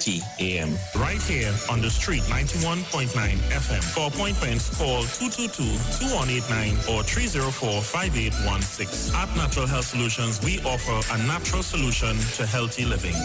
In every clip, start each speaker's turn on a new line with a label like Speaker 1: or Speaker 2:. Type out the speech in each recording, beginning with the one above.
Speaker 1: 9:30 a.m.
Speaker 2: Right here on the street, 91.9 FM. For appointments, call 222-2189 or 304-5816. At Natural Health Solutions, we offer a natural solution to healthy living.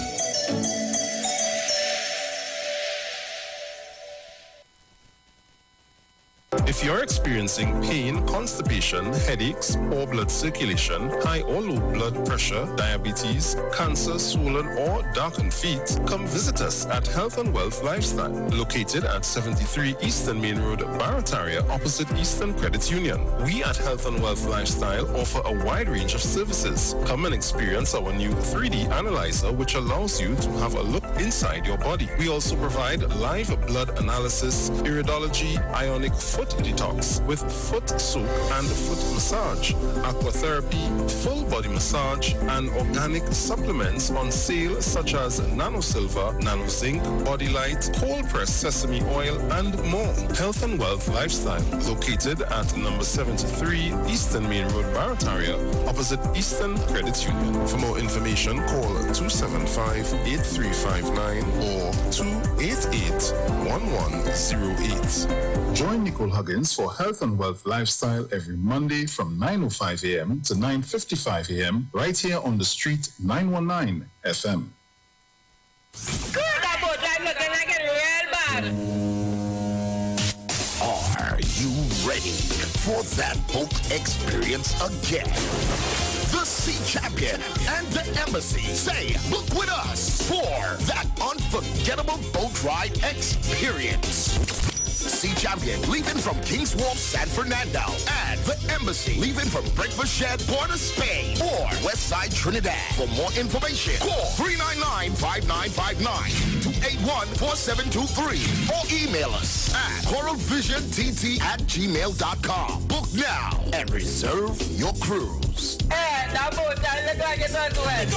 Speaker 3: If you're experiencing pain, constipation, headaches, poor blood circulation, high or low blood pressure, diabetes, cancer, swollen or darkened feet, come visit us at Health and Wealth Lifestyle, located at 73 Eastern Main Road, Barataria, opposite Eastern Credit Union. We at Health and Wealth Lifestyle offer a wide range of services. Come and experience our new 3D analyzer, which allows you to have a look inside your body. We also provide live blood analysis, iridology, ionic foot detox with foot soak and foot massage, aquatherapy, full body massage, and organic supplements on sale such as Nano Silver, Nano Zinc, Body Light, cold pressed sesame oil, and more. Health and Wealth Lifestyle, located at number 73 Eastern Main Road, Barataria, opposite Eastern Credit Union. For more information, call 275-8359 or 288-1108.
Speaker 4: Join Nicole Huggins for Health and Wealth Lifestyle every Monday from 9:05 a.m. to 9:55 a.m. right here on the street 919 FM.
Speaker 5: Good about I'm looking like it real bad.
Speaker 6: Are you ready for that boat experience again? The Sea Champion and the Embassy say book with us for that unforgettable boat ride experience. Sea Champion leaving from King's Wharf, San Fernando, and the Embassy leaving from Breakfast Shed, Port of Spain, or Westside Trinidad. For more information, call 399-5959 to 814723 or email us at coralvisiontT@gmail.com. Book now and reserve your cruise.
Speaker 5: Hey, that boat, I look like it's not wet.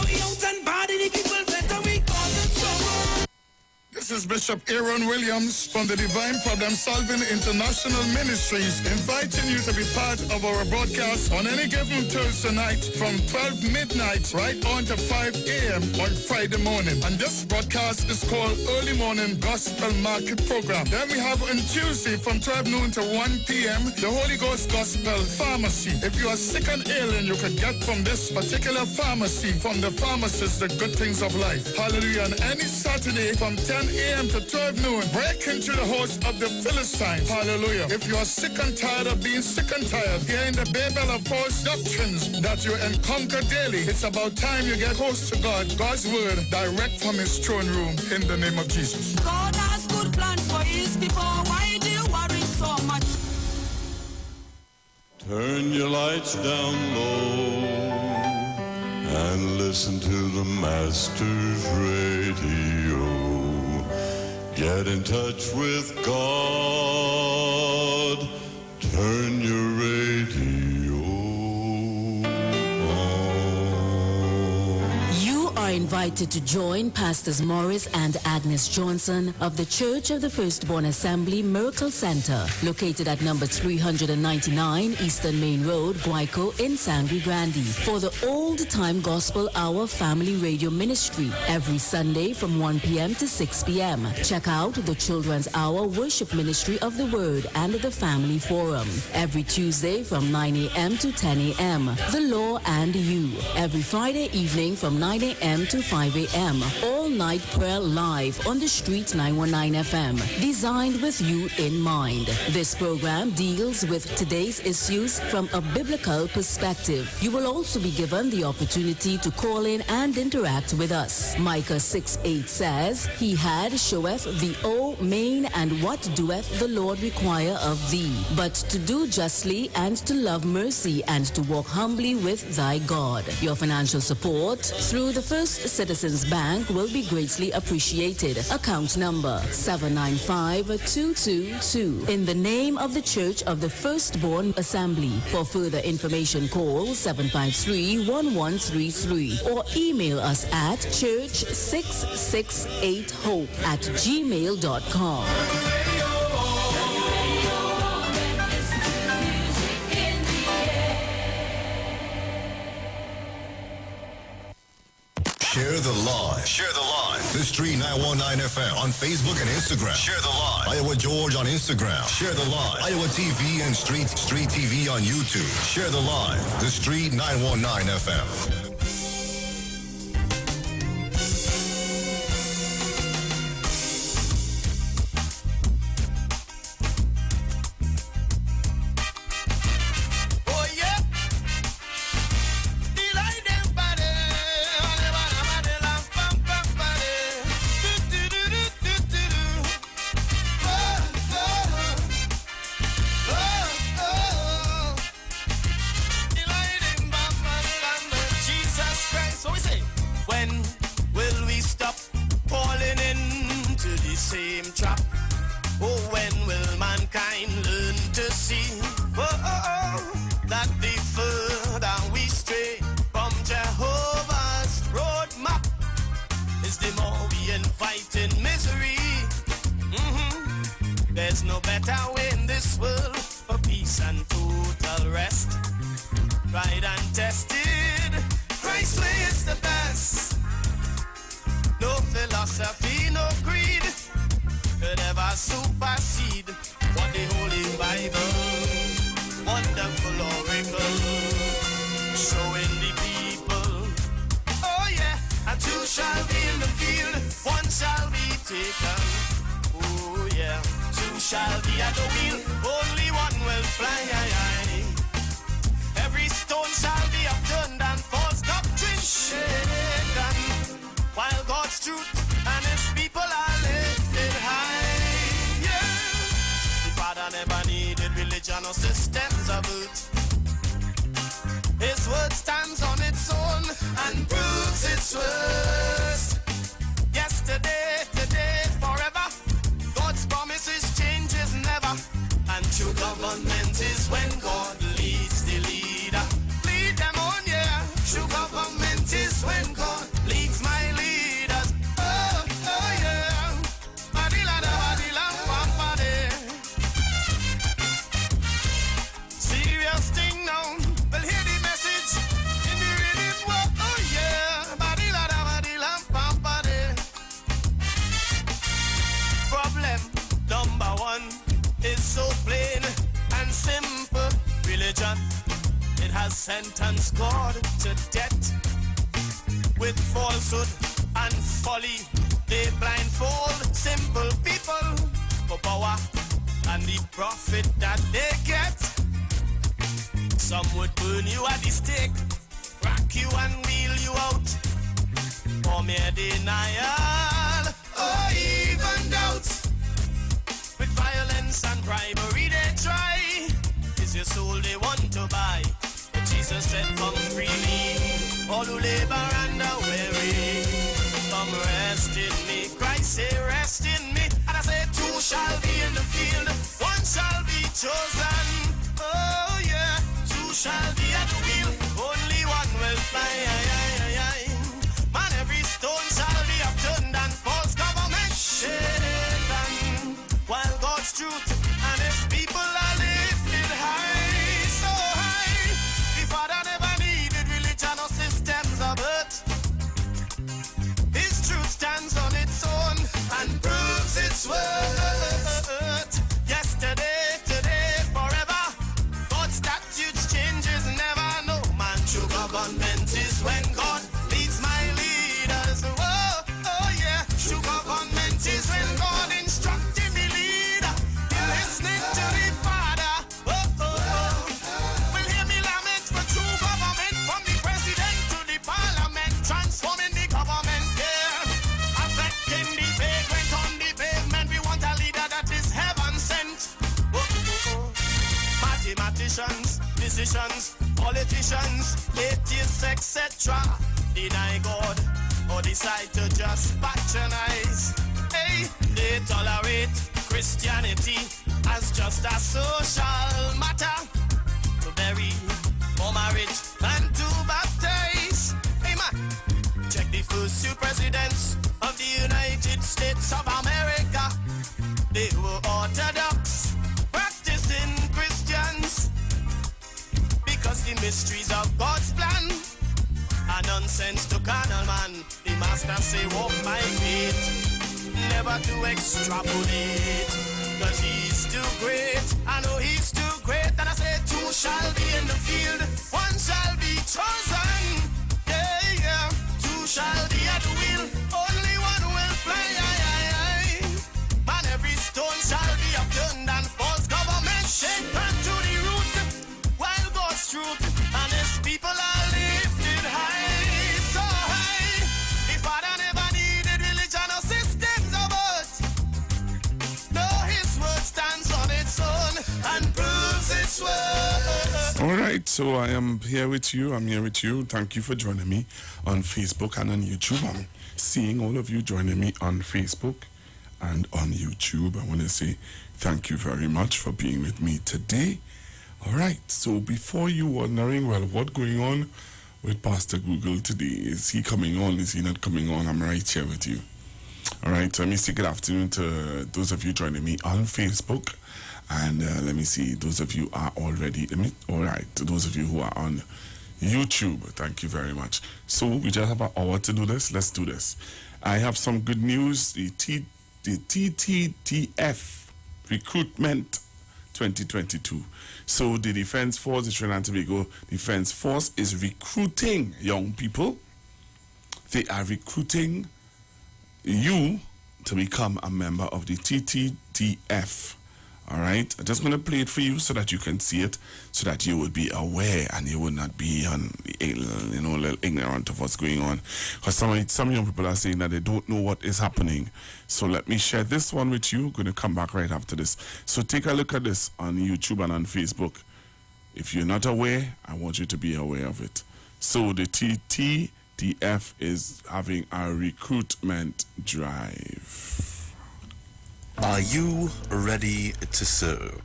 Speaker 7: This is Bishop Aaron Williams from the Divine Problem Solving International Ministries, inviting you to be part of our broadcast on any given Thursday night from 12 midnight right on to 5 a.m. on Friday morning. And this broadcast is called Early Morning Gospel Market Program. Then we have on Tuesday from 12 noon to 1 p.m. the Holy Ghost Gospel Pharmacy. If you are sick and ill, and you can get from this particular pharmacy, from the pharmacist, the good things of life. Hallelujah. And any Saturday from 10 a.m. to 12 noon, break into the house of the Philistines. Hallelujah. If you are sick and tired of being sick and tired, hearing the babel of false doctrines that you encounter daily, it's about time you get close to God, God's word, direct from his throne room, in the name of Jesus.
Speaker 8: God has good plans for his people. Why do you worry so much?
Speaker 9: Turn your lights down low and listen to the Master's radio. Get in touch with God. Turn your radio on.
Speaker 10: You are invited to join Pastors Morris and Agnes Johnson of the Church of the Firstborn Assembly Miracle Center, located at number 399 Eastern Main Road, Guayco in Sangre Grande, for the Old Time Gospel Hour Family Radio Ministry every Sunday from 1 p.m. to 6 p.m. Check out the Children's Hour Worship Ministry of the Word and the Family Forum every Tuesday from 9 a.m. to 10 a.m. The Law and You every Friday evening from 9 a.m. to 5 a.m. All night prayer live on the Street 919 FM, designed with you in mind. This program deals with today's issues from a biblical perspective. You will also be given the opportunity to call in and interact with us. Micah 6:8 says, He had showeth thee, O main, and what doeth the Lord require of thee, but to do justly and to love mercy and to walk humbly with thy God. Your financial support through the First Citizens Bank will be greatly appreciated. Account number 795222. In the name of the Church of the Firstborn Assembly. For further information, call 753-1133 or email us at church668hope@gmail.com.
Speaker 6: Share the live. Share the live. The Street 919 FM on Facebook and Instagram. Share the live. Iowa George on Instagram. Share the live. Iowa TV and Street TV on YouTube. Share the live. The Street 919 FM.
Speaker 1: Sentenced God to death with falsehood and folly. They blindfold simple people for power and the profit that they get. Some would burn you at the stake, rack you and wheel you out for mere denial or even doubt. With violence and bribery they try. Is your soul they want to buy? Jesus said, come freely, all who labor and are weary. Come rest in me, Christ say rest in me. And I say, two shall be in the field, one shall be chosen. Oh yeah, two shall be at the wheel, only one will fly. Man, every stone shall be upturned and false government shaken, while God's truth and his people are lifted high. Stands on its own and proves its worth. Yesterday, today, forever. God's statutes changes never. No man true government is when God leads my leaders. Oh, oh yeah. True government is when God instructing the leader. You're listening to the Father. Oh, oh, oh. Will hear me lament for true government, from the president to the parliament, transforming the government. Mathematicians, musicians, politicians, atheists, etc. deny God or decide to just patronize. Hey, they tolerate Christianity as just a social matter. To bury, for marriage, and to baptize. Hey man, check the first two presidents of the United States of America. They were Orthodox, practicing Christians, because the mysteries of God's plan are nonsense to carnal man. The man Rasta say walk my feet, never to extrapolate, cause he's too great. I know he's too great, and I say two shall be in the field, one shall be chosen. Yeah, yeah, two shall be at the wheel, only one will fly. Man, every stone shall be upturned and false government shaken to the root, while God's truth and his people are lifted high, so high. The Father never needed religion or systems of us. No, his word stands on its own and proves its worth.
Speaker 11: All right, so I am here with you. I'm here with you. Thank you for joining me on Facebook and on YouTube. I'm seeing all of you joining me on Facebook and on YouTube. I want to say thank you very much for being with me today. All right, so before you wondering, well, what's going on with Pastor Google today? Is he coming on? Is he not coming on? I'm right here with you. All right, let me say good afternoon to those of you joining me on Facebook. And let me see, those of you are already, all right, to those of you who are on YouTube, thank you very much. So we just have an hour to do this. Let's do this. I have some good news. The TTTF recruitment 2022. So the Defense Force, the Trinidad and Tobago Defense Force is recruiting young people. They are recruiting you to become a member of the TTTF. All right, I'm just going to play it for you so that you can see it, so that you would be aware and you would not be a little ignorant of what's going on. Because some young people are saying that they don't know what is happening. So let me share this one with you. I'm going to come back right after this. So take a look at this on YouTube and on Facebook. If you're not aware, I want you to be aware of it. So the TTTF is having a recruitment drive.
Speaker 12: Are you ready to serve?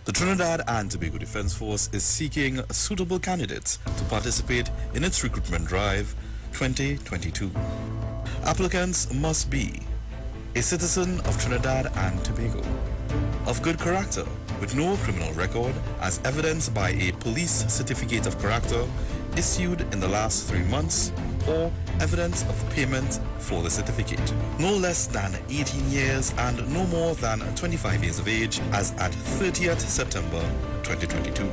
Speaker 12: The Trinidad and Tobago Defense Force is seeking suitable candidates to participate in its recruitment drive 2022. Applicants must be a citizen of Trinidad and Tobago, of good character with no criminal record as evidenced by a police certificate of character issued in the last 3 months, or evidence of payment for the certificate. No less than 18 years and no more than 25 years of age as at 30th September 2022.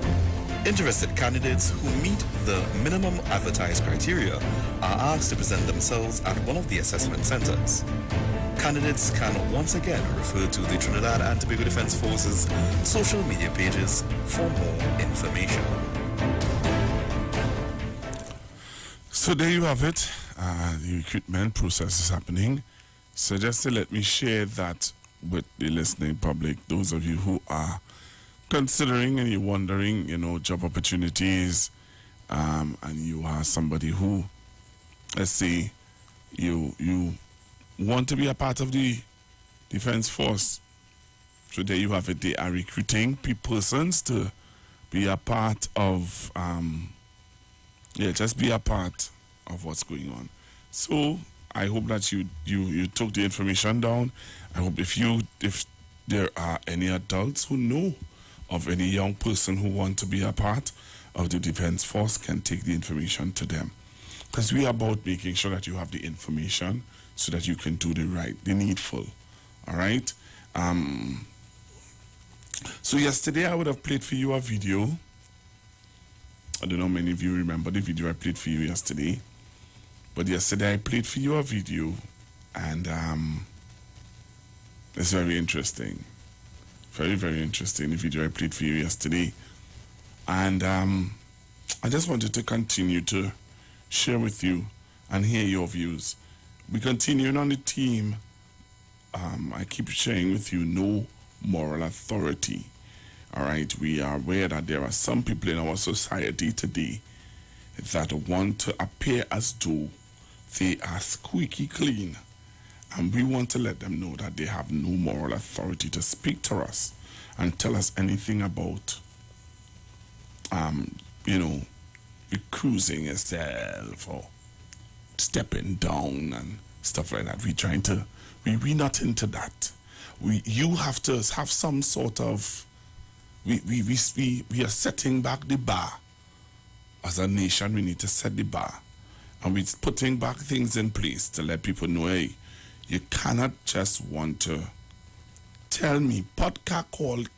Speaker 12: Interested candidates who meet the minimum advertised criteria are asked to present themselves at one of the assessment centers. Candidates can once again refer to the Trinidad and Tobago Defense Force's social media pages for more information.
Speaker 11: So there you have it. The recruitment process is happening. So just to let me share that with the listening public, those of you who are considering and you're wondering, job opportunities, and you are somebody who, let's say, you want to be a part of the Defense Force. So there you have it. They are recruiting persons to be a part of, just be a part of what's going on. So I hope that you took the information down. I hope if there are any adults who know of any young person who want to be a part of the Defense Force, can take the information to them. Because we are about making sure that you have the information so that you can do the needful. All right? So yesterday I would have played for you a video. I don't know how many of you remember the video I played for you yesterday. But yesterday I played for you a video, and it's very interesting. Very, very interesting, the video I played for you yesterday. And I just wanted to continue to share with you and hear your views. We continuing on the theme, I keep sharing with you, no moral authority. All right, we are aware that there are some people in our society today that want to appear as though they are squeaky clean. And we want to let them know that they have no moral authority to speak to us and tell us anything about, recruiting yourself or stepping down and stuff like that. We're not into that. You have to have some sort of, we are setting back the bar. As a nation, we need to set the bar. And we're putting back things in place to let people know, hey, you cannot just want to tell me podcast called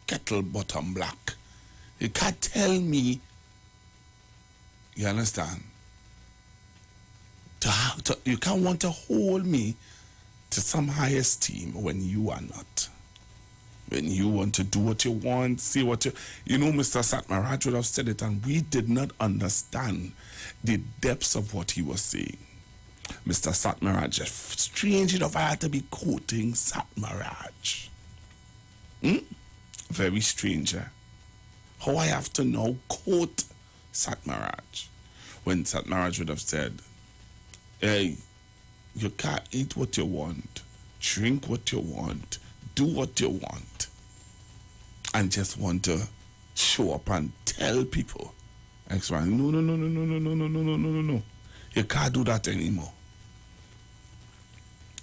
Speaker 11: kettle bottom black. You can't tell me, you understand? You can't want to hold me to some high esteem when you are not. When you want to do what you want, see what you... You know, Mr. Satmaraj would have said it, and we did not understand the depths of what he was saying. Mr. Satmaraj, strange enough, I had to be quoting Satmaraj. Very strange, eh? How I have to now quote Satmaraj when Satmaraj would have said, hey, you can't eat what you want, drink what you want, do what you want, and just want to show up and tell people, no. You can't do that anymore.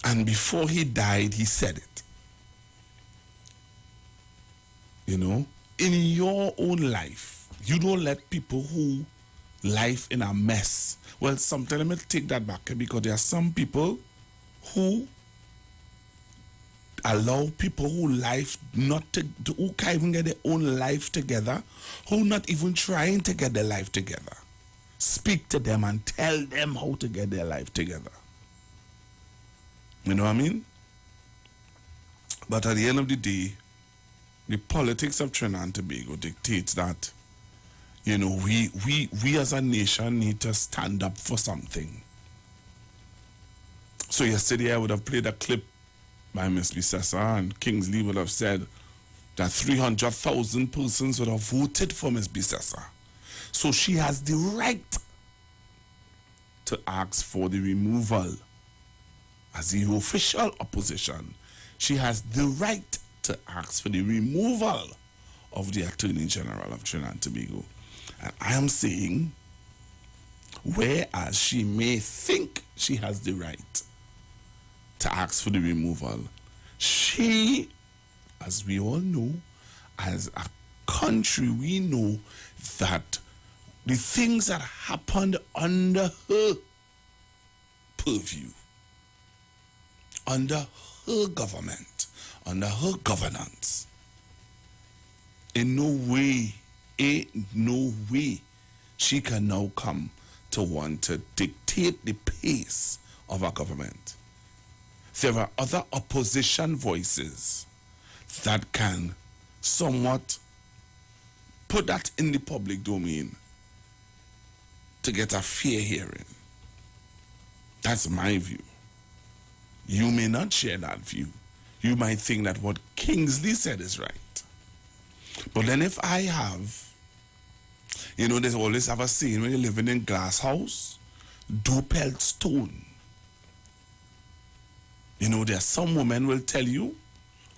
Speaker 11: And before he died, he said it. You know, in your own life, you don't let people who life in a mess. Well, sometimes let me take that back, because there are some people who allow people who life not to, who can't even get their own life together, who not even trying to get their life together. Speak to them and tell them how to get their life together. You know what I mean? But at the end of the day, the politics of Trinidad and Tobago dictates that, you know, we as a nation need to stand up for something. So yesterday I would have played a clip by Miss Bissessa, and Kingsley would have said that 300,000 persons would have voted for Miss Bissessa. So she has the right to ask for the removal. As the official opposition, she has the right to ask for the removal of the Attorney General of Trinidad and Tobago. And I am saying, whereas she may think she has the right to ask for the removal, she, as we all know, as a country, we know that the things that happened under her purview, under her government, under her governance, in no way she can now come to want to dictate the pace of our government. There are other opposition voices that can somewhat put that in the public domain to get a fair hearing. That's my view. You may not share that view. You might think that what Kingsley said is right. But then if I have, you know, there's always have a saying when you're living in glass house, do pelt stone. You know, there's some women will tell you,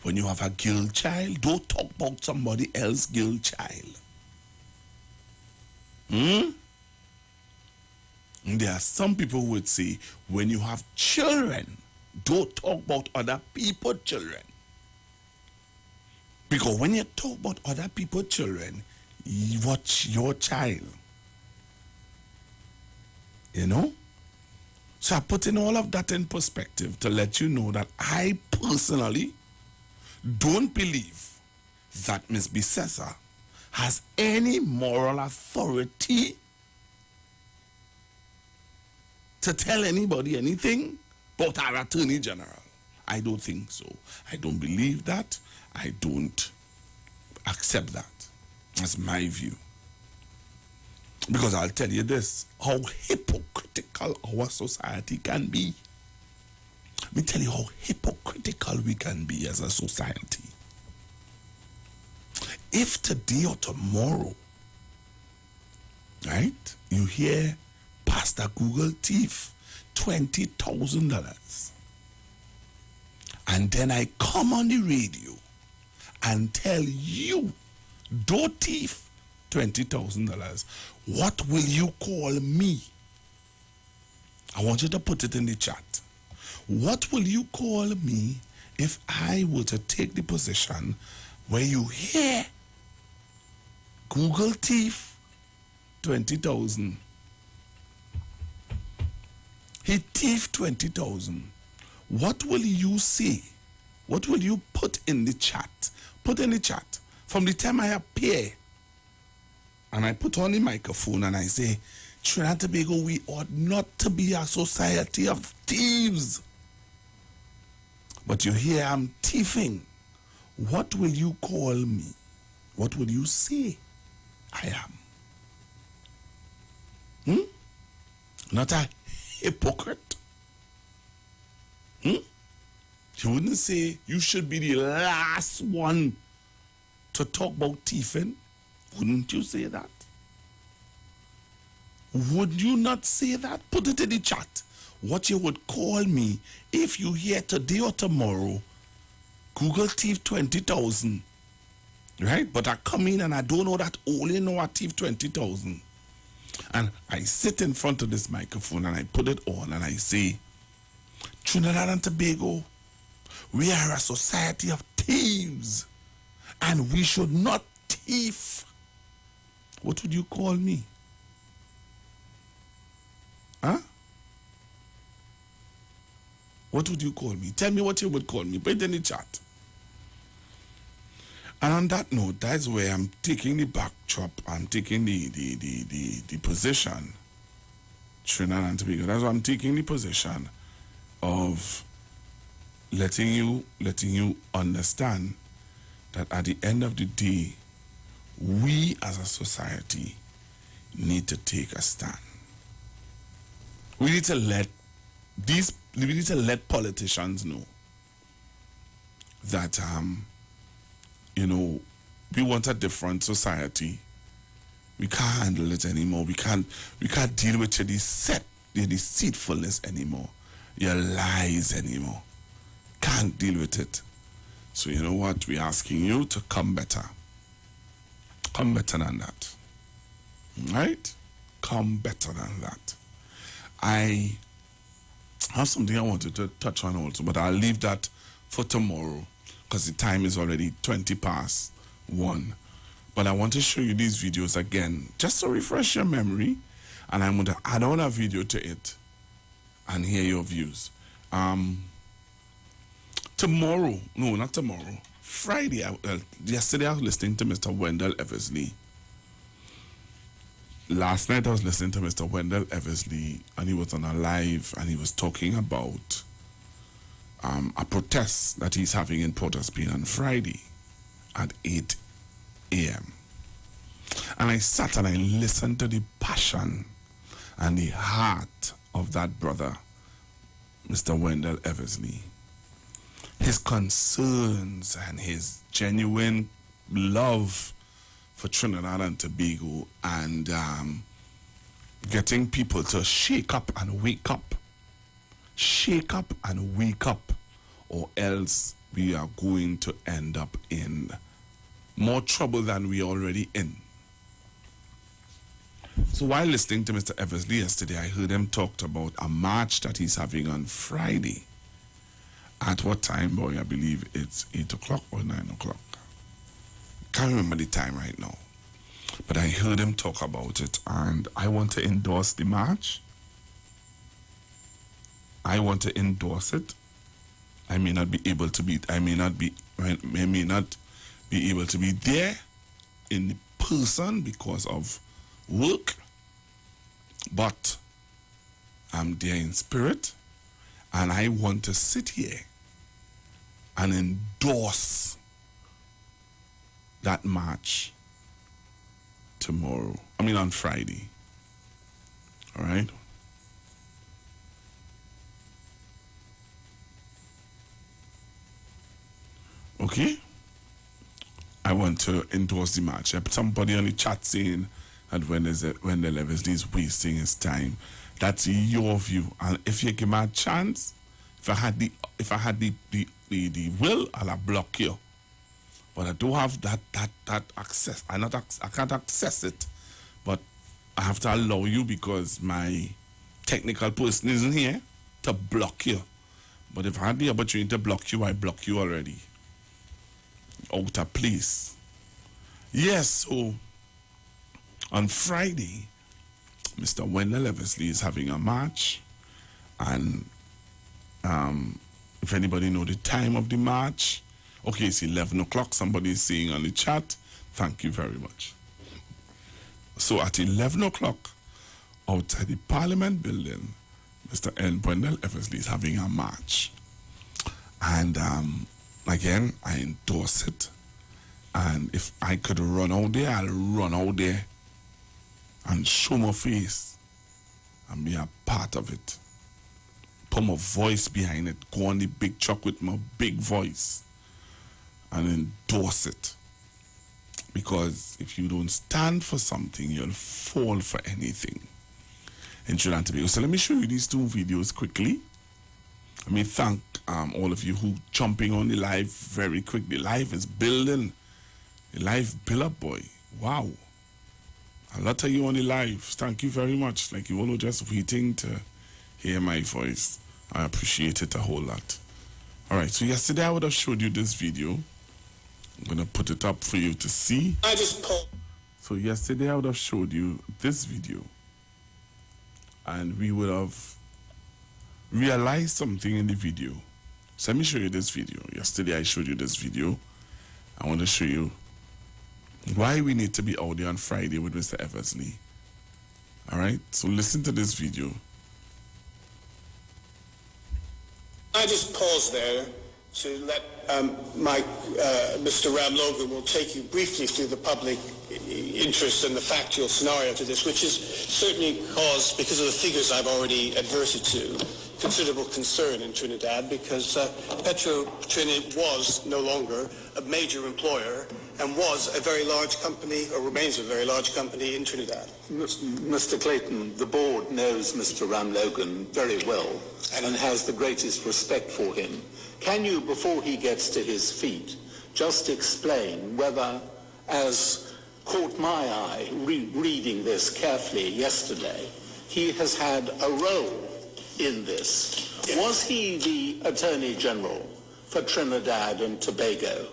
Speaker 11: when you have a girl child, don't talk about somebody else's girl child. And there are some people who would say, when you have children, don't talk about other people's children. Because when you talk about other people's children, you watch your child. You know? So I'm putting all of that in perspective to let you know that I personally don't believe that Ms. Bissessa has any moral authority to tell anybody anything about our Attorney General. I don't think so. I don't believe that. I don't accept that. That's my view. Because I'll tell you this, how hypocritical our society can be. Let me tell you how hypocritical we can be as a society. If today or tomorrow, right, you hear Pastor Google thief $20,000, and then I come on the radio and tell you, don't thief $20,000, what will you call me? I want you to put it in the chat. What will you call me if I were to take the position where you hear Google thief 20,000? He thief 20,000. What will you say? What will you put in the chat? Put in the chat. From the time I appear and I put on the microphone and I say, Trinidad and Tobago, we ought not to be a society of thieves. But you hear I'm thieving. What will you call me? What will you say I am? Not a hypocrite? You wouldn't say you should be the last one to talk about thieving? Wouldn't you say that? Would you not say that? Put it in the chat. What you would call me if you hear today or tomorrow, Google thief 20,000. Right? But I come in and I don't know that only know I thief 20,000. And I sit in front of this microphone and I put it on and I say, Trinidad and Tobago, we are a society of thieves and we should not thief. What would you call me? Huh? What would you call me? Tell me what you would call me. Put it in the chat. And on that note, that's where I'm taking the backdrop. I'm taking the position. Trinidad and Tobago. That's why I'm taking the position of letting you understand that at the end of the day, we as a society need to take a stand. We need to let politicians know that we want a different society. We can't handle it anymore. We can't deal with your deceitfulness anymore, your lies anymore. Can't deal with it. So you know what? We're asking you to come better. Come better than that. Right? Come better than that. I have something I wanted to touch on also, but I'll leave that for tomorrow because the time is already 1:20. But I want to show you these videos again, just to refresh your memory, and I'm going to add on a video to it and hear your views. Tomorrow, no, not tomorrow, Friday, yesterday I was listening to Mr. Wendell Eversley. Last night I was listening to Mr. Wendell Eversley, and he was on a live, and he was talking about a protest that he's having in Port of Spain on Friday at 8 a.m. And I sat and I listened to the passion and the heart of that brother, Mr. Wendell Eversley. His concerns and his genuine love for Trinidad and Tobago and getting people to shake up and wake up. Shake up and wake up, or else we are going to end up in more trouble than we are already in. So while listening to Mr. Eversley yesterday, I heard him talk about a march that he's having on Friday. At what time, boy? I believe it's 8 o'clock or 9 o'clock. Can't remember the time right now. But I heard him talk about it, and I want to endorse the march. I want to endorse it. I may not be able to be there in person because of work, but I'm there in spirit, and I want to sit here and endorse that march on Friday. All right? Okay? I want to endorse the march. Somebody on the chat saying that when the Eversley is wasting his time. That's your view. And if you give me a chance, if I had the will, I'll block you. But I don't have that access. I can't access it. But I have to allow you because my technical person isn't here to block you. But if I had the opportunity to block you, I block you already. Out of place. Yes, so on Friday, Mr. Wendell Eversley is having a march, And if anybody know the time of the march, okay, it's 11 o'clock. Somebody is saying on the chat. Thank you very much. So at 11 o'clock, outside the Parliament building, Mr. N. Brendel Eversley is having a march. And again, I endorse it. And if I could run out there, I'll run out there and show my face and be a part of it. Put my voice behind it. Go on the big truck with my big voice and endorse it. Because if you don't stand for something, you'll fall for anything in Trinidad and Tobago. So let me show you these two videos quickly. Let me thank all of you who jumping on the live very quick. The live is building. The live build up, boy. Wow. A lot of you on the live. Thank you very much. Like you all are just waiting to hear my voice. I appreciate it a whole lot. All right, so yesterday I would have showed you this video. I'm going to put it up for you to see. So yesterday I would have showed you this video. And we would have realized something in the video. So let me show you this video. Yesterday I showed you this video. I want to show you why we need to be out there on Friday with Mr. Eversley. All right, so listen to this video.
Speaker 13: I just pause there to let Mr. Ram Logan will take you briefly through the public interest and the factual scenario to this, which is certainly caused, because of the figures I've already adverted to, considerable concern in Trinidad, because Petro-Trinidad was no longer a major employer and was a very large company, or remains a very large company in Trinidad.
Speaker 14: Mr. Clayton, the board knows Mr. Ram Logan very well and has the greatest respect for him. Can you, before he gets to his feet, just explain whether, as caught my eye reading this carefully yesterday, he has had a role in this?
Speaker 13: Yes.
Speaker 14: Was he the Attorney General for Trinidad and Tobago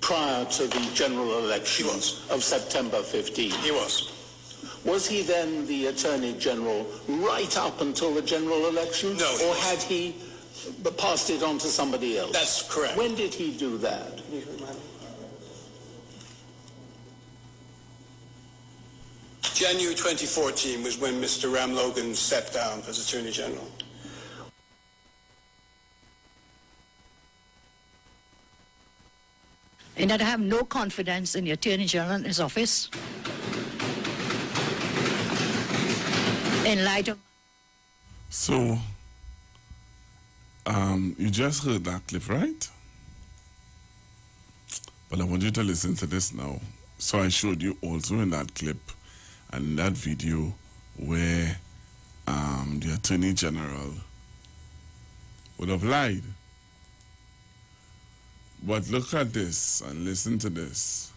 Speaker 14: prior to the general elections of September 15?
Speaker 13: He was.
Speaker 14: Was he then the Attorney General right up until the general elections?
Speaker 13: No.
Speaker 14: Or had he passed it on to somebody else?
Speaker 13: That's correct.
Speaker 14: When did he do that?
Speaker 13: January 2014 was when Mr. Ram Logan stepped down as Attorney General.
Speaker 15: And that I have no confidence in the Attorney General and his office. In light of...
Speaker 11: So, you just heard that clip, right? But I want you to listen to this now. So I showed you also in that clip and in that video where the Attorney General would have lied. But look at this and listen to this.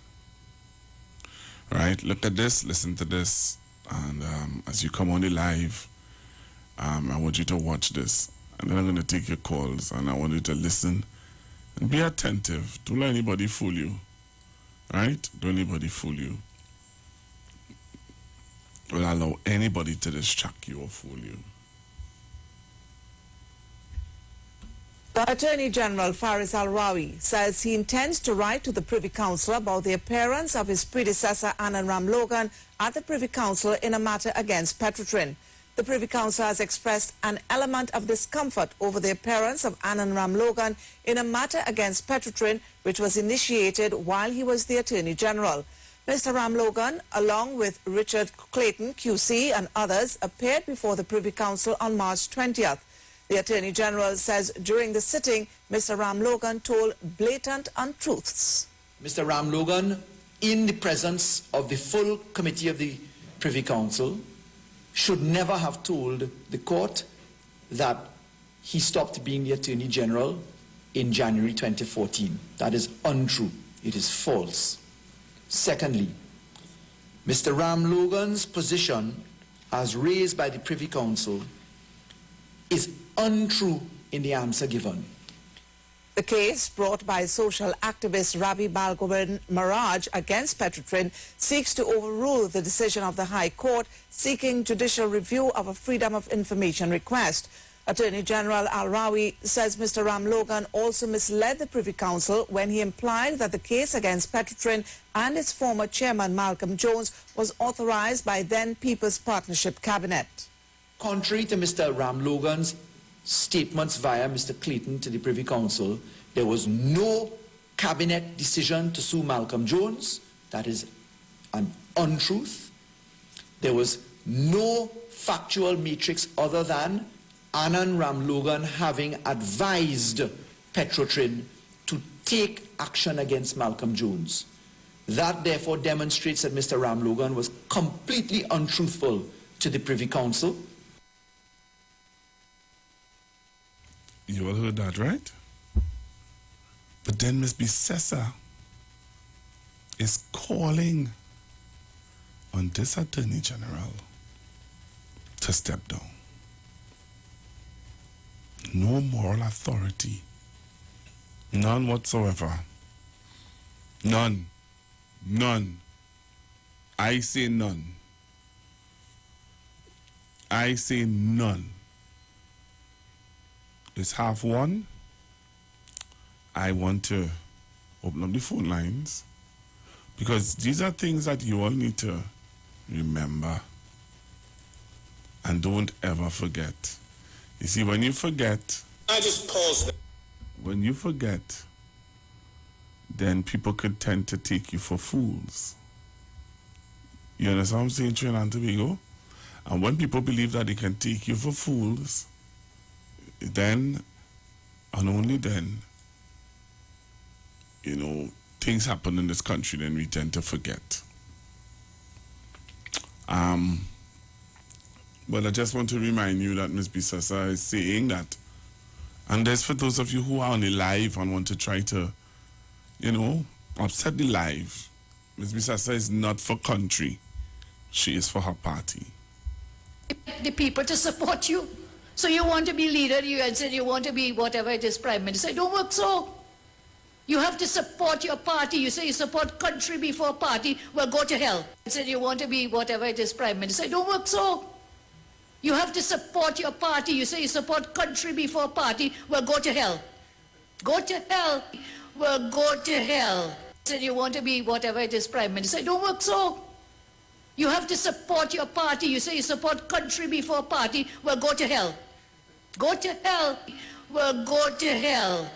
Speaker 11: Right? Look at this, listen to this. And as you come on the live, I want you to watch this. And then I'm going to take your calls and I want you to listen and be attentive. Don't let anybody fool you. Right? Don't let anybody fool you. Don't allow anybody to distract you or fool you.
Speaker 16: The Attorney General Faris Al-Rawi says he intends to write to the Privy Council about the appearance of his predecessor Anand Ram Logan at the Privy Council in a matter against Petro-Trin. The Privy Council has expressed an element of discomfort over the appearance of Anand Ram Logan in a matter against Petro-Trin, which was initiated while he was the Attorney General. Mr. Ram Logan, along with Richard Clayton, QC, and others, appeared before the Privy Council on March 20th. The Attorney General says during the sitting, Mr. Ram Logan told blatant untruths.
Speaker 17: Mr. Ram Logan, in the presence of the full committee of the Privy Council, should never have told the court that he stopped being the Attorney General in January 2014. That is untrue. It is false. Secondly, Mr. Ram Logan's position, as raised by the Privy Council, is untrue in the answer given.
Speaker 16: The case brought by social activist Ravi Balgovan Maharaj against Petro-Trin seeks to overrule the decision of the High Court seeking judicial review of a Freedom of Information request. Attorney General Al-Rawi says Mr. Ram Logan also misled the Privy Council when he implied that the case against Petrotrin and its former chairman Malcolm Jones was authorized by then People's Partnership Cabinet.
Speaker 17: Contrary to Mr. Ram Logan's statements via Mr. Clayton to the Privy Council, there was no cabinet decision to sue Malcolm Jones. That is an untruth. There was no factual matrix other than Anand Ram Logan having advised Petrotrin to take action against Malcolm Jones. That therefore demonstrates that Mr. Ram Logan was completely untruthful to the Privy Council.
Speaker 11: You all heard that, right? But then Ms. Bissessa is calling on this Attorney General to step down. No moral authority. None whatsoever. None. None. I say none. I say none. It's 1:30. I want to open up the phone lines because these are things that you all need to remember and don't ever forget. You see, when you forget,
Speaker 13: I just paused there.
Speaker 11: When you forget, then people could tend to take you for fools. You understand what I'm saying, Trinidad and Tobago? And when people believe that they can take you for fools, then, and only then, you know, things happen in this country, then we tend to forget. But I just want to remind you that Ms. Bissessa is saying that, and there's for those of you who are on the live and want to try to, you know, upset the live, Ms. Bissessa is not for country. She is for her party.
Speaker 15: The people to support you. So you want to be leader, you said you want to be whatever it is, prime minister. It don't work so. You have to support your party. You say you support country before party. Well, go to hell. You said you want to be whatever it is, prime minister. It don't work so. You have to support your party. You say you support country before party. Well, go to hell. Go to hell. Well, go to hell. You said you want to be whatever it is, prime minister. It don't work so. You have to support your party. You say you support country before party. Well, go to hell. Go to hell. Well, go to hell.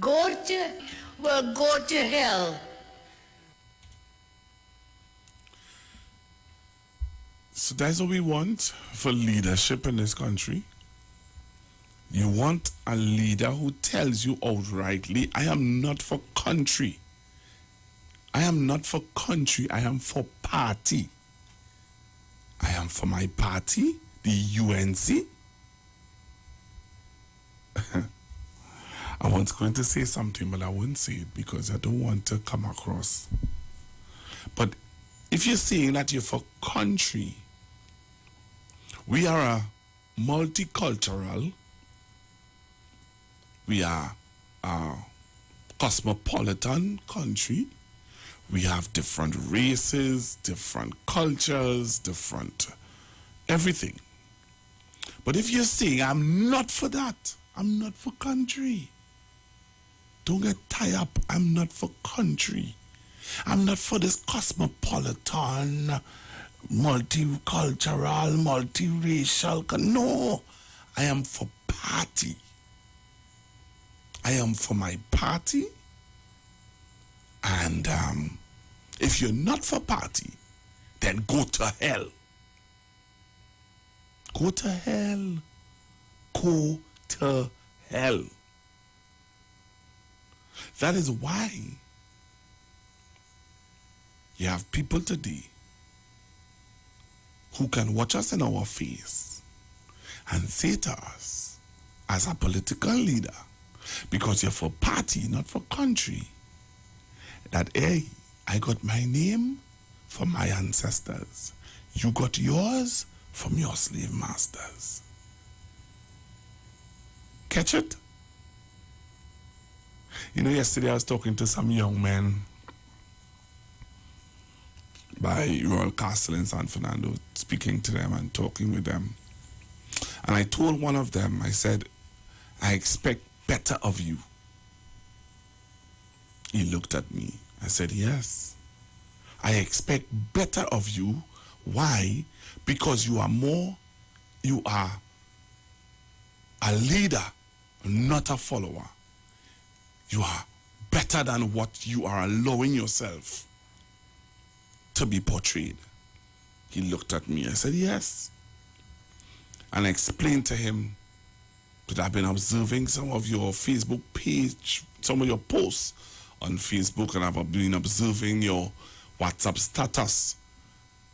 Speaker 15: Go to hell.
Speaker 11: So that's what we want for leadership in this country. You want a leader who tells you outrightly, I am not for country. I am not for country, I am for party. I am for my party, the UNC. I was going to say something, but I won't say it because I don't want to come across. But if you're saying that you're for country, we are a multicultural, we are a cosmopolitan country. We have different races, different cultures, different everything. But if you're saying, I'm not for that, I'm not for country, don't get tied up, I'm not for country. I'm not for this cosmopolitan, multicultural, multiracial. No, I am for party. I am for my party. And if you're not for party, then go to hell. Go to hell. Go to hell. That is why you have people today who can watch us in our face and say to us, as a political leader, because you're for party, not for country, that, hey, I got my name from my ancestors. You got yours from your slave masters. Catch it? You know, yesterday I was talking to some young men by Royal Castle in San Fernando, speaking to them and talking with them. And I told one of them, I said, I expect better of you. He looked at me. I said, yes. I expect better of you. Why? Because you are a leader, not a follower. You are better than what you are allowing yourself to be portrayed. He looked at me. I said, yes. And I explained to him that I've been observing some of your Facebook page, some of your posts on Facebook, and I've been observing your WhatsApp status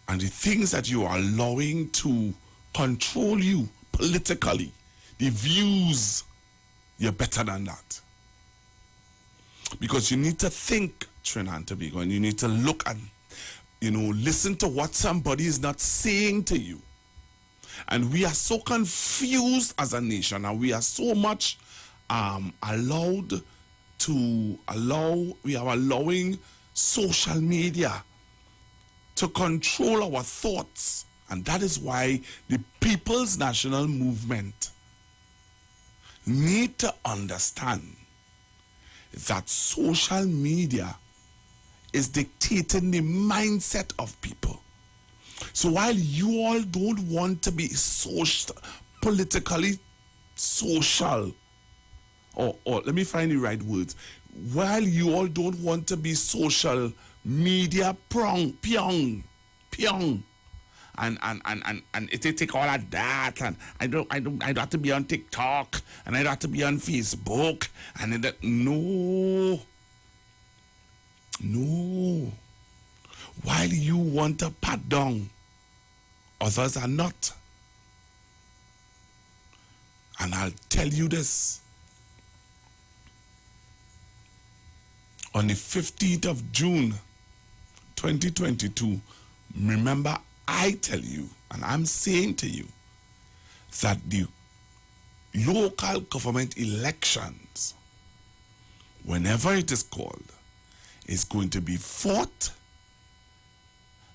Speaker 11: and the things that you are allowing to control you politically, the views. You're better than that. Because you need to think, Trinidad and Tobago, and you need to look at, listen to what somebody is not saying to you. And we are so confused as a nation, and we are so much we are allowing social media to control our thoughts. And that is why the People's National Movement need to understand that social media is dictating the mindset of people. So while you all don't want to be politically social, or let me find the right words, while you all don't want to be social media pyong, and it take all of that, and I don't have to be on TikTok, and I don't have to be on Facebook, and no. While you want to pat down, others are not. And I'll tell you this. On the 15th of June, 2022, remember, I tell you, and I'm saying to you, that the local government elections, whenever it is called, is going to be fought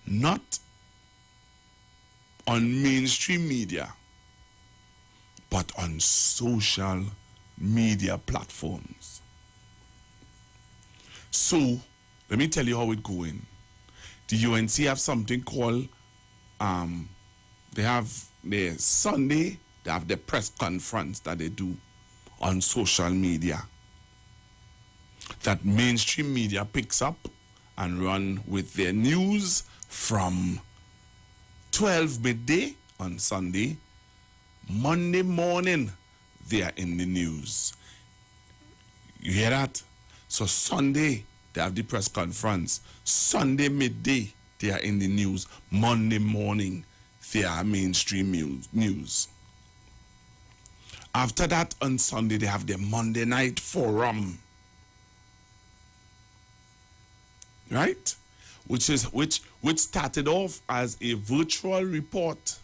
Speaker 11: not on mainstream media, but on social media platforms. So, let me tell you how it's going. The UNC have something called, they have their Sunday, they have the press conference that they do on social media, that mainstream media picks up and run with their news from 12 midday on Sunday. Monday morning, they are in the news. You hear that? So Sunday, they have the press conference. Sunday midday, they are in the news. Monday morning, they are mainstream news. After that, on Sunday, they have the Monday night forum. Right? Which started off as a virtual report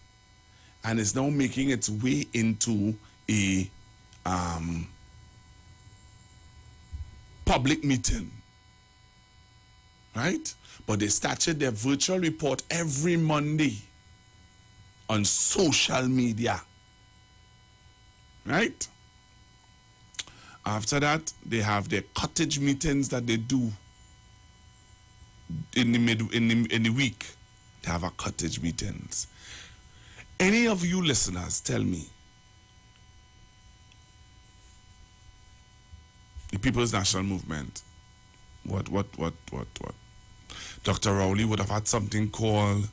Speaker 11: and is now making its way into a public meeting. Right? But they started their virtual report every Monday on social media. Right? After that, they have their cottage meetings that they do in the week. They have a cottage meetings. Any of you listeners, tell me, the People's National Movement, what? Dr. Rowley would have had something called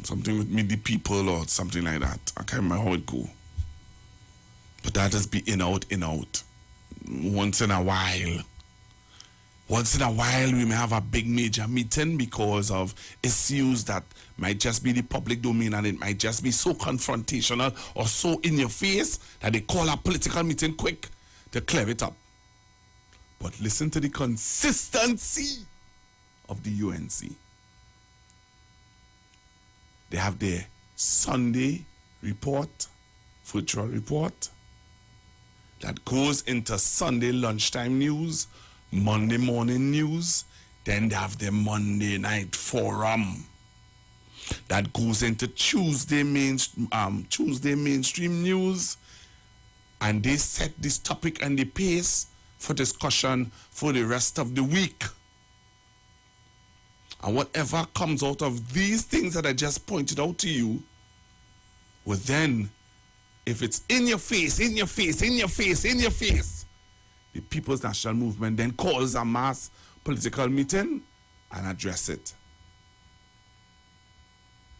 Speaker 11: something with Meet the People or something like that. I can't remember how it go. But that is be in out. Once in a while. Once in a while, we may have a big major meeting because of issues that might just be the public domain, and it might just be so confrontational or so in your face that they call a political meeting quick to clear it up. But listen to the consistency of the UNC. They have their Sunday report, virtual report, that goes into Sunday lunchtime news, Monday morning news, then they have the Monday night forum. that goes into Tuesday mainstream news, and they set this topic and the pace for discussion for the rest of the week. And whatever comes out of these things that I just pointed out to you, well then, if it's in your face, the People's National Movement then calls a mass political meeting and address it.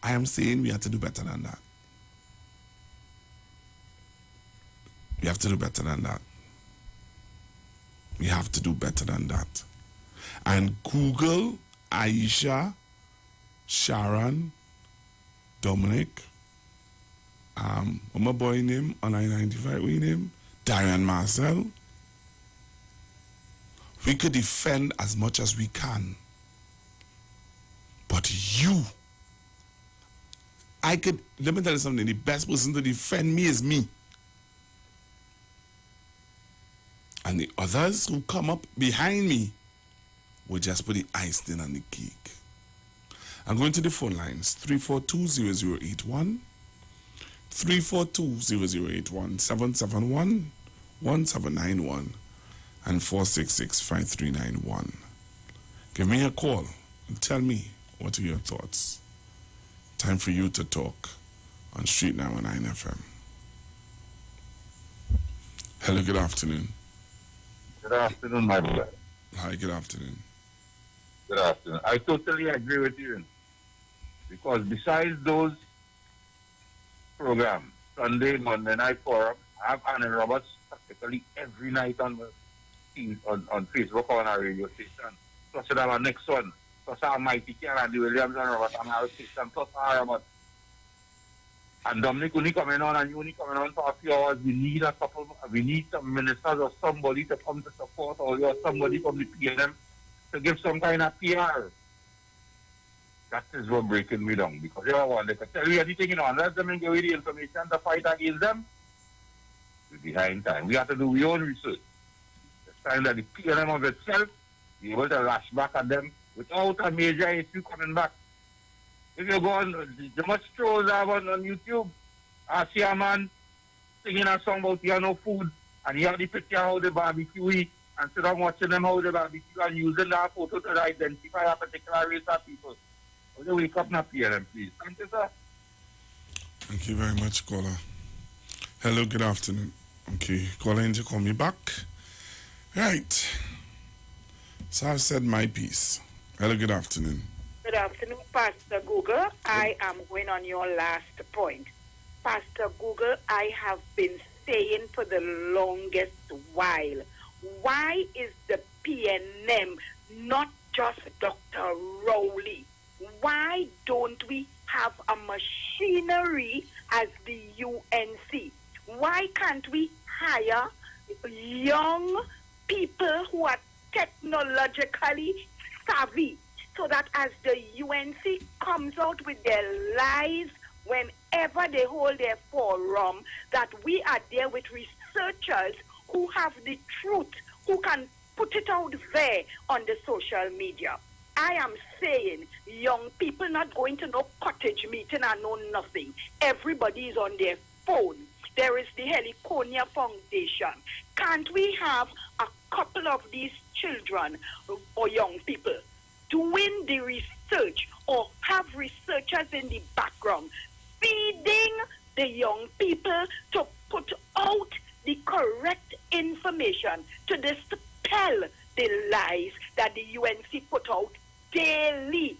Speaker 11: I am saying we have to do better than that. We have to do better than that. We have to do better than that. And Google, Aisha, Sharon, Dominic, what my boy name on I-95, we name? Darian Marcel. We could defend as much as we can. But let me tell you something, the best person to defend me is me. And the others who come up behind me will just put the icing on the cake. I'm going to the phone lines, 342-0081, 342-0081, 771-1791, and 466-5391. Give me a call and tell me what are your thoughts. Time for you to talk on Street 919 FM. Hello, good afternoon.
Speaker 18: Good afternoon, my brother.
Speaker 11: Hi, good afternoon.
Speaker 18: Good afternoon. I totally agree with you. Because besides those programs, Sunday, Monday Night Forum, I have Anna Roberts practically every night on Facebook or on our radio station. Plus, I have our next one. Plus, our Mighty Care and the Williams and Roberts on our station. Plus, our Roberts. And Dominic only coming on and you only coming on for a few hours. We need some ministers or somebody to come to support, or somebody from the PNM to give some kind of PR. That is what breaking me down. Because everyone, they can tell you anything, unless them give you the information to fight against them, we're behind time. We have to do our own research. It's time that the PNM of itself be able to lash back at them without a major issue coming back. If you go on, the much shows I have on YouTube, I see a man singing a song about he have no food, and he have the picture how the barbecue eat, and sit down watching them how the barbecue and using that photo to identify a particular race of people. Will you wake up now, PLM, please? Thank you, sir.
Speaker 11: Thank you very much, caller. Hello, good afternoon. Okay, caller, you call me back. Right. So I've said my piece. Hello, good afternoon.
Speaker 19: Good afternoon, Pastor Google. I am going on your last point. Pastor Google, I have been saying for the longest while, why is the PNM not just Dr. Rowley? Why don't we have a machinery as the UNC? Why can't we hire young people who are technologically savvy, so that as the UNC comes out with their lies whenever they hold their forum, that we are there with researchers who have the truth, who can put it out there on the social media. I am saying young people not going to no cottage meeting and know nothing. Everybody is on their phone. There is the Heliconia Foundation. Can't we have a couple of these children or young people doing the research, or have researchers in the background feeding the young people to put out the correct information to dispel the lies that the UNC put out daily?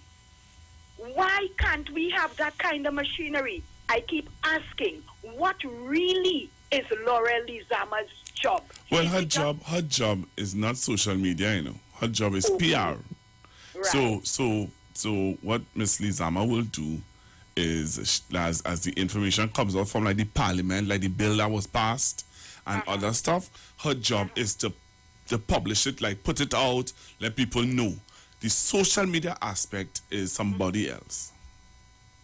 Speaker 19: Why can't we have that kind of machinery? I keep asking, what really is Laurel Lizama's job?
Speaker 11: Well, her job is not social media, Her job is PR. Right. So what Miss Lizama will do is, as the information comes out from like the parliament, like the bill that was passed and other stuff, her job is to publish it, like put it out, let people know. The social media aspect is somebody else.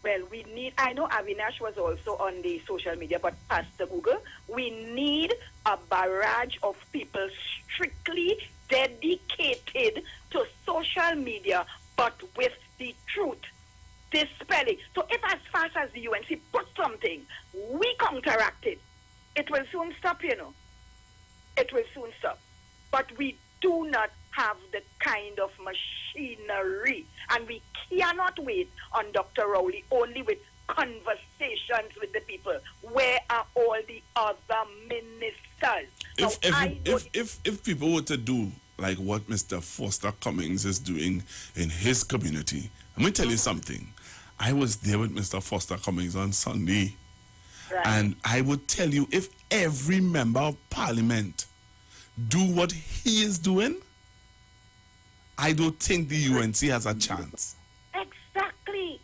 Speaker 19: Well, we need, I know Avinash was also on the social media, but Pastor Google, we need a barrage of people strictly dedicated to social media, but with the truth. dispelling. So if as fast as the UNC put something, we counteract it, it will soon stop, you know. It will soon stop. But we do not have the kind of machinery, and we cannot wait on Dr. Rowley only with conversations with the people. Where are all the other ministers?
Speaker 11: If people were to do like what Mr. Foster Cummings is doing in his community, let me tell you something. I was there with Mr. Foster Cummings on Sunday, and I would tell you, if every member of parliament do what he is doing, I don't think the UNC has a chance.
Speaker 19: Exactly.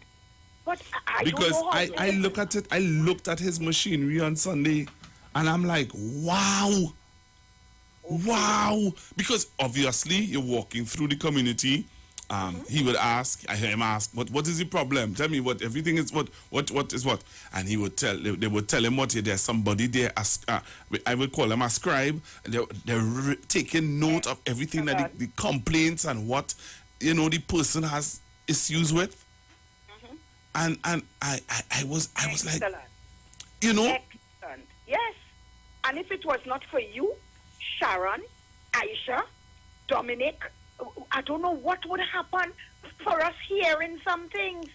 Speaker 19: But I
Speaker 11: because
Speaker 19: don't know how
Speaker 11: I look at it, I looked at his machinery on Sunday, and I'm like, wow. Wow. Because obviously you're walking through the community. He would ask, I hear him ask, what is the problem? Tell me what everything is, what is what? And he would tell, they would tell him what, there's somebody there, I would call him a scribe, and they're taking note of everything that the complaints and what, you know, the person has issues with. And I was like, you know.
Speaker 19: Excellent. Yes. And if it was not for you, Sharon, Aisha, Dominic, I don't know what would happen for us hearing some things.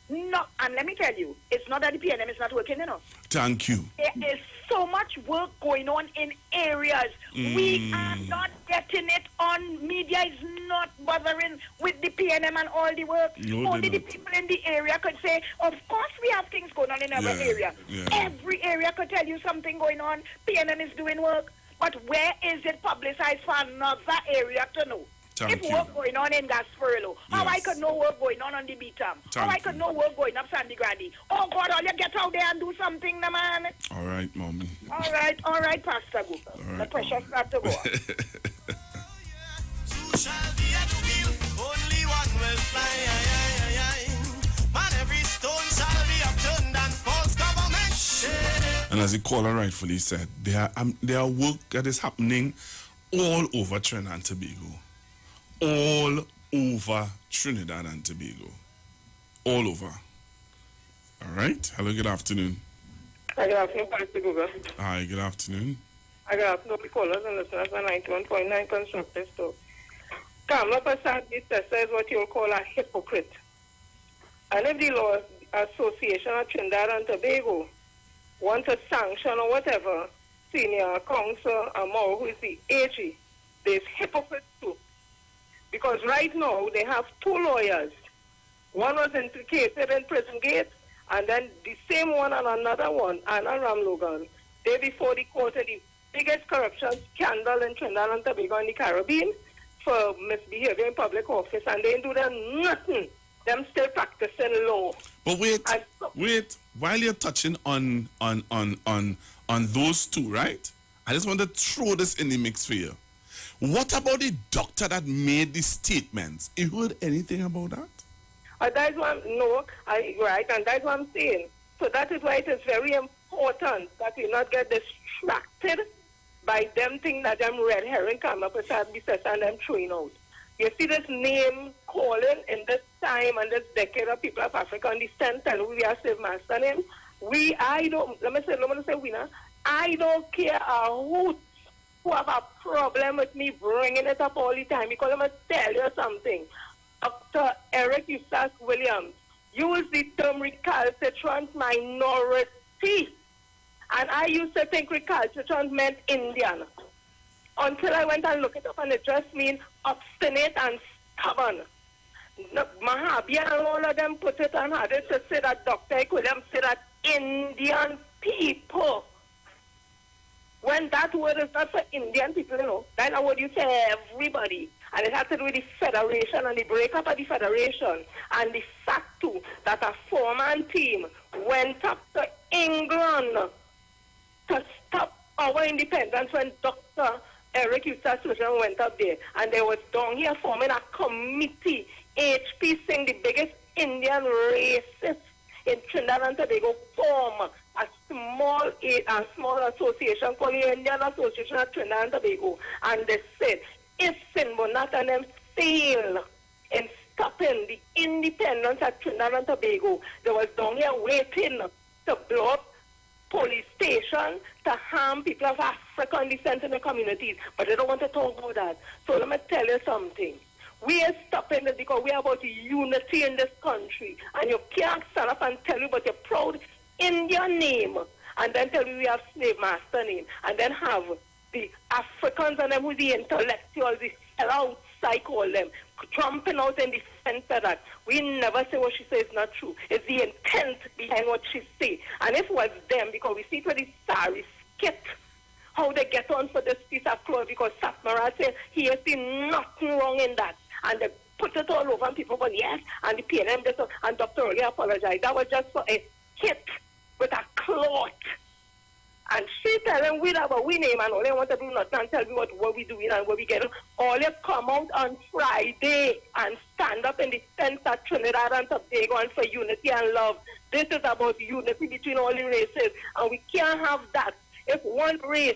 Speaker 19: No, and let me tell you, it's not that the PNM is not working enough.
Speaker 11: Thank you.
Speaker 19: There is so much work going on in areas. We are not getting it on. Media is not bothering with the PNM and all the work.
Speaker 11: No,
Speaker 19: only the people in the area could say, of course we have things going on in our area. Every area could tell you something going on. PNM is doing work. But where is it publicized for another area to know?
Speaker 11: Thank
Speaker 19: if work going on in Gasparilla, how I could know work going on the Beatam, how I could know work going up Sandy Grande. Oh God, all you get out there and do something, man.
Speaker 11: All right, Mommy.
Speaker 19: All right, Pastor Google.
Speaker 11: All right,
Speaker 19: the pressure start to go on.
Speaker 1: Two shall be at wheel, only one will fly. Man, every stone shall be upturned and false government.
Speaker 11: And as the caller rightfully said, there are work that is happening all over Trinidad and Tobago. All over Trinidad and Tobago. All over. All right. Hello, good afternoon.
Speaker 20: Hi, good afternoon, Pastor Google.
Speaker 11: Hi, good afternoon.
Speaker 20: Hi, good afternoon, the callers and listeners on 91.9 Constructive Talk. Kamala Prasad, this is what you'll call a hypocrite. And if the Law Association of Trinidad and Tobago want to sanction or whatever, senior counsel Amor, who is the AG, there's hypocrites too. Because right now they have two lawyers. One was implicated in Prison Gate, and then the same one and another one, Anna Ramlogan, they before the court of the biggest corruption scandal in Trinidad and Tobago and the Caribbean for misbehavior in public office, and they do them nothing. Them still practicing law.
Speaker 11: But wait, while you're touching on those two, right? I just want to throw this in the mix for you. What about the doctor that made the statements? You heard anything about that?
Speaker 20: That's what and that's what I'm saying. So that is why it is very important that we not get distracted by them thing that them red herring come up with and them throwing out. You see this name calling in this time and this decade of people of Africa understand and we are slave master name. I don't care a hoot who have a problem with me bringing it up all the time, because I'm going to tell you something. Dr. Eric Eustace Williams used the term recalcitrant minority, and I used to think recalcitrant meant Indian, until I went and looked it up, and it just means obstinate and stubborn. Mahabir and all of them put it and had it to say that Dr. Eric Williams said that Indian people. When that word is not for Indian people, you know, that's a word you say everybody. And it has to do with the federation and the breakup of the federation. And the fact, too, that a four-man team went up to England to stop our independence when Dr. Eric Eustace Williams went up there. And they was down here forming a committee, HP saying the biggest Indian racist in Trinidad and Tobago form a small association called the Indian Association of Trinidad and Tobago, and they said if Sinbonat and them fail in stopping the independence at Trinidad and Tobago. They was down here waiting to blow up police station, to harm people of African descent in the communities. But they don't want to talk about that. So let me tell you something. We are stopping it because we are about unity in this country. And you can't stand up and tell you about your proud Indian name and then tell you we have slave master name. And then have the Africans and them who the intellectuals, the sellouts, I call them, trumping out in defense of that. We never say what she says is not true. It's the intent behind what she say. And if it was them, because we see for the sari skit, how they get on for this piece of cloth, because Satmara said he has seen nothing wrong in that. And they put it all over and people go, yes, and the PNM, and Dr. Oli apologized. That was just for a hit with a cloth. And she tell them we have a we name and all they want to do nothing and tell me what we doing and what we get. All they come out on Friday and stand up in the tent at Trinidad and Tobago and for unity and love. This is about unity between all the races. And we can't have that. If one race,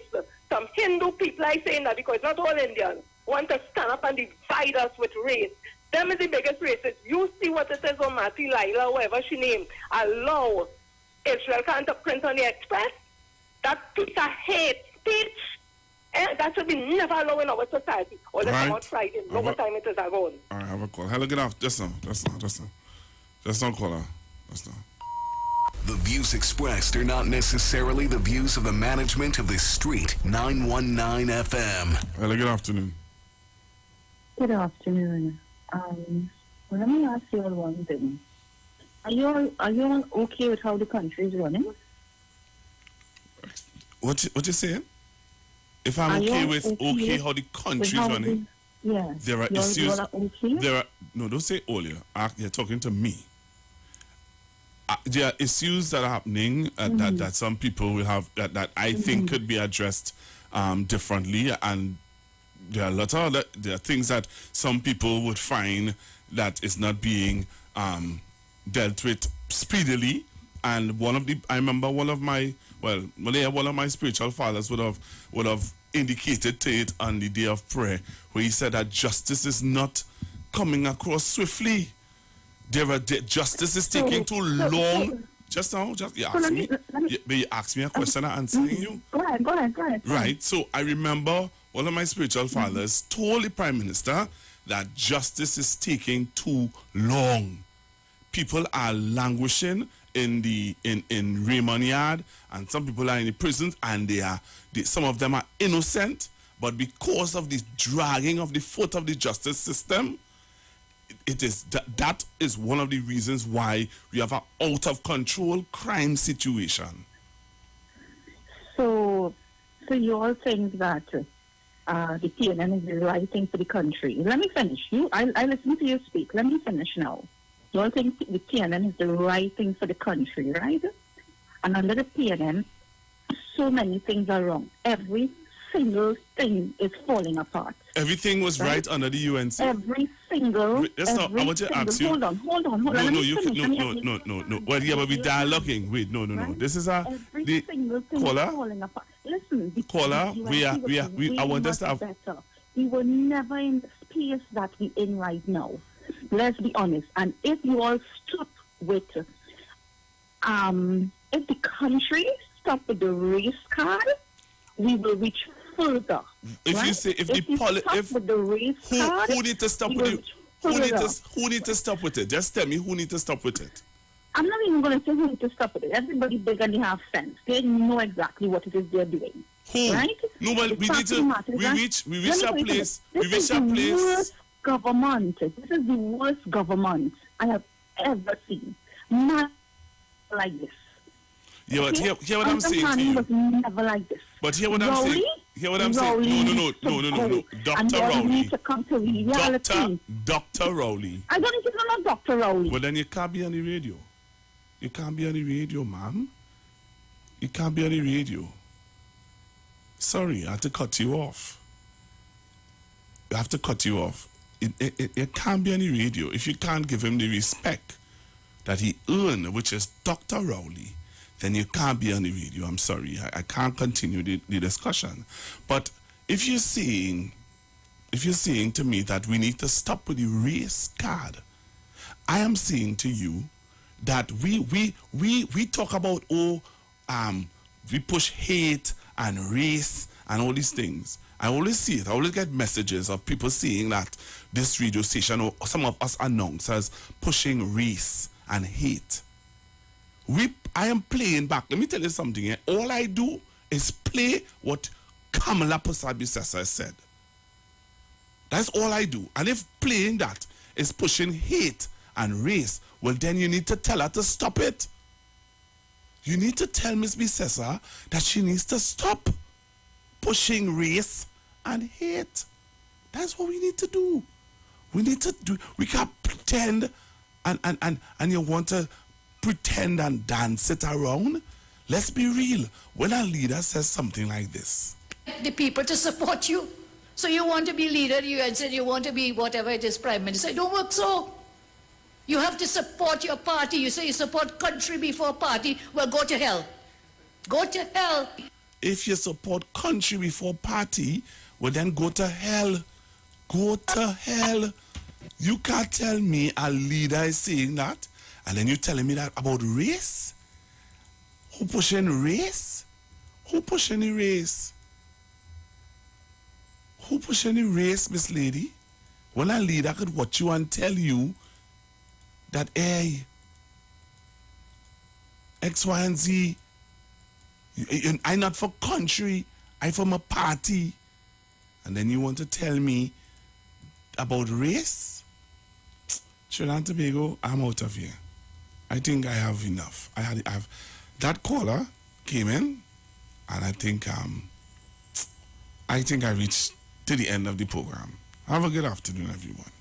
Speaker 20: some Hindu people are saying that because not all Indians want to stand up and divide us with race. Them is the biggest races. You see what it says on Marty Lila, whatever she named. Allow Israel can't print on the Express. That piece of hate speech, that should be never allowed in our society. Or let's come out Friday. No more time it is around.
Speaker 11: All right, have a call. Hello, get off. Just now. Just now, caller. Just now.
Speaker 21: The views expressed are not necessarily the views of the management of the Street 919 FM.
Speaker 11: Hello, good afternoon.
Speaker 22: Good afternoon. Let me ask you all one thing. Are you all okay with how the country is running?
Speaker 11: What you saying? If I'm okay with how the country is running?
Speaker 22: Yes.
Speaker 11: There are issues. No, don't say all you. You're talking to me. There are issues that are happening that some people will have that I think could be addressed differently, and there are a lot of there are things that some people would find that is not being dealt with speedily. And I remember one of my spiritual fathers would have indicated to it on the day of prayer, where he said that justice is not coming across swiftly. Justice is taking too long. You asked me a question, I'm answering you.
Speaker 22: Go ahead.
Speaker 11: Right, so I remember one of my spiritual fathers told the Prime Minister that justice is taking too long. People are languishing in Raymond Yard, and some people are in the prisons, and some of them are innocent, but because of the dragging of the foot of the justice system, that is one of the reasons why we have an out of control crime situation.
Speaker 22: So you all think that the PNM is the right thing for the country. Let me finish. I listen to you speak. Let me finish now. You all think the PNM is the right thing for the country, right? And under the PNM, so many things are wrong. Every single thing is falling apart.
Speaker 11: Everything was right under the UNC.
Speaker 22: Every single.
Speaker 11: I want to ask you.
Speaker 22: Hold on.
Speaker 11: No. Well, yeah, but we dialoguing. Wait, no. Right? This is
Speaker 22: every single thing
Speaker 11: caller,
Speaker 22: is falling apart. Listen,
Speaker 11: caller, I want us to have
Speaker 22: better. We were never in the space that we're in right now. Let's be honest. And if you all stop with, if the country stop with the race card, we will reach further.
Speaker 11: If right? You say if
Speaker 22: the race card,
Speaker 11: who need to stop with it? Who need to stop with it? Just tell me who need to stop with it.
Speaker 22: I'm not even going to say who need to stop with it. Everybody big and they have sense. They know exactly what it is they're doing.
Speaker 11: Who?
Speaker 22: Right?
Speaker 11: No, but we need to. We reach a place. We reach a place.
Speaker 22: Government. This is the worst government I have ever seen. Not like this.
Speaker 11: Yeah, but hear what I'm saying to you.
Speaker 22: Was never like this.
Speaker 11: But hear what I'm saying. Hear what I'm saying. No. Dr. Rowley.
Speaker 22: To come to reality.
Speaker 11: Dr. Rowley.
Speaker 22: I don't think you know Dr. Rowley.
Speaker 11: Well, then you can't be on the radio. You can't be on the radio, ma'am. You can't be on the radio. Sorry, I have to cut you off. I have to cut you off. It can't be on the radio if you can't give him the respect that he earned, which is Dr. Rowley. Then you can't be on the radio. I'm sorry, I can't continue the discussion. But if you're saying to me that we need to stop with the race card, I am saying to you that we talk about we push hate and race and all these things. I always see it. I always get messages of people saying that this radio station or some of us announcers pushing race and hate. I am playing back. Let me tell you something. Eh? All I do is play what Kamala Posabi-Sessa said. That's all I do. And if playing that is pushing hate and race, well, then you need to tell her to stop it. You need to tell Miss Bisessa that she needs to stop pushing race and hate. That's what we need to do. We can't pretend and you want to pretend and dance it around. Let's be real. When a leader says something like this,
Speaker 15: the people to support you. So you want to be leader, you said you want to be whatever it is, prime minister. It don't work so. You have to support your party. You say you support country before party. Well, go to hell. Go to hell.
Speaker 11: If you support country before party, well then go to hell. Go to hell. You can't tell me a leader is saying that, and then you're telling me that about race? Who pushing race? Who pushing the race? Who pushing the race, Miss Lady? When a leader could watch you and tell you that, hey, X, Y, and Z, I'm not for country, I'm for my party. And then you want to tell me about race? Trinidad and Tobago, I'm out of here. I think I have enough. I've that caller came in, and I think I reached to the end of the program. Have a good afternoon, everyone.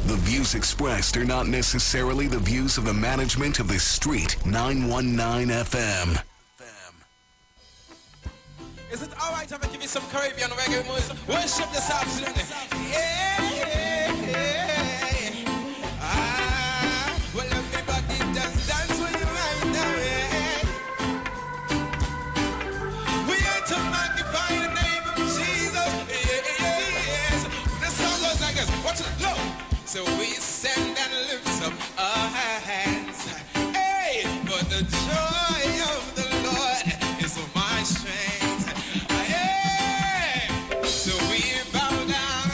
Speaker 21: The views expressed are not necessarily the views of the management of the Street 919 FM.
Speaker 2: Is it alright if I give you some Caribbean reggae music? Worship this afternoon. Well, everybody just dance with you right now. We are to magnify the name of Jesus. Yes. The song goes like this. Watch it. Look. So we send and lift up our hands. Hey, for the joy of the Lord is my strength. So we bow down,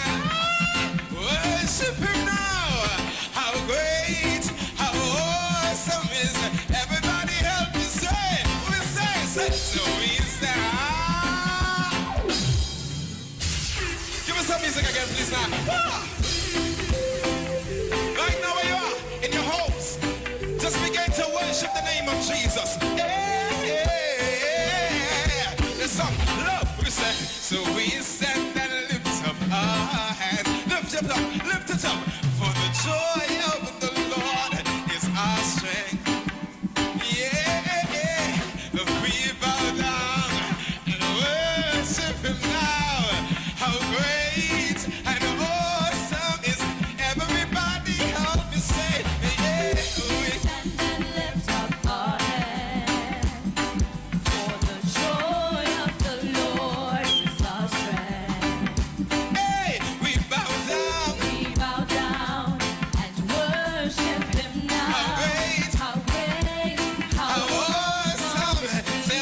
Speaker 2: worship him now. How great, how awesome is everybody help me say, say. So we say, give us some music again, please now. Right now where you are, in your homes, just begin to worship the name of Jesus. There's some love, we say. So we stand and lift up our hands. Lift it up. For the joy of the Lord is our strength. Yeah. We bow down and worship him now. How great and awesome is everybody help me say, yeah. We stand and lift up our hands. For the joy of the Lord is our strength. Hey, we bow down and worship him now. How great, how awesome. Say,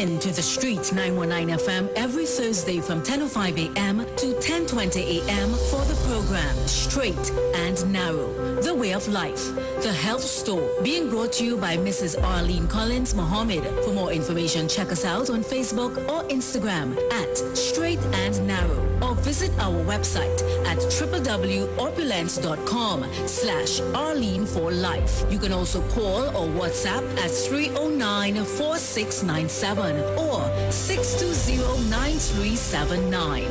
Speaker 10: in to the Street 919 FM every Thursday from 10:05 a.m. to 10:20 a.m. for the program Straight and Narrow, The Way of Life, The Health Store, being brought to you by Mrs. Arlene Collins Mohammed. For more information, check us out on Facebook or Instagram at Straight and Narrow, or visit our website at www.opulence.com/Arlene for Life. You can also call or WhatsApp at 309-4697 or 620-9379.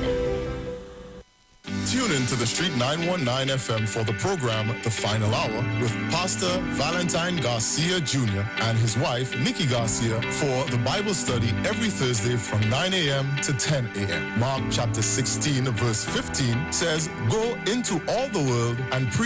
Speaker 3: Tune in to the Street 919 FM for the program The Final Hour with Pastor Valentine Garcia Jr. and his wife, Nikki Garcia, for the Bible study every Thursday from 9 a.m. to 10 a.m. Mark chapter 16, verse 15 says, "Go into all the world and preach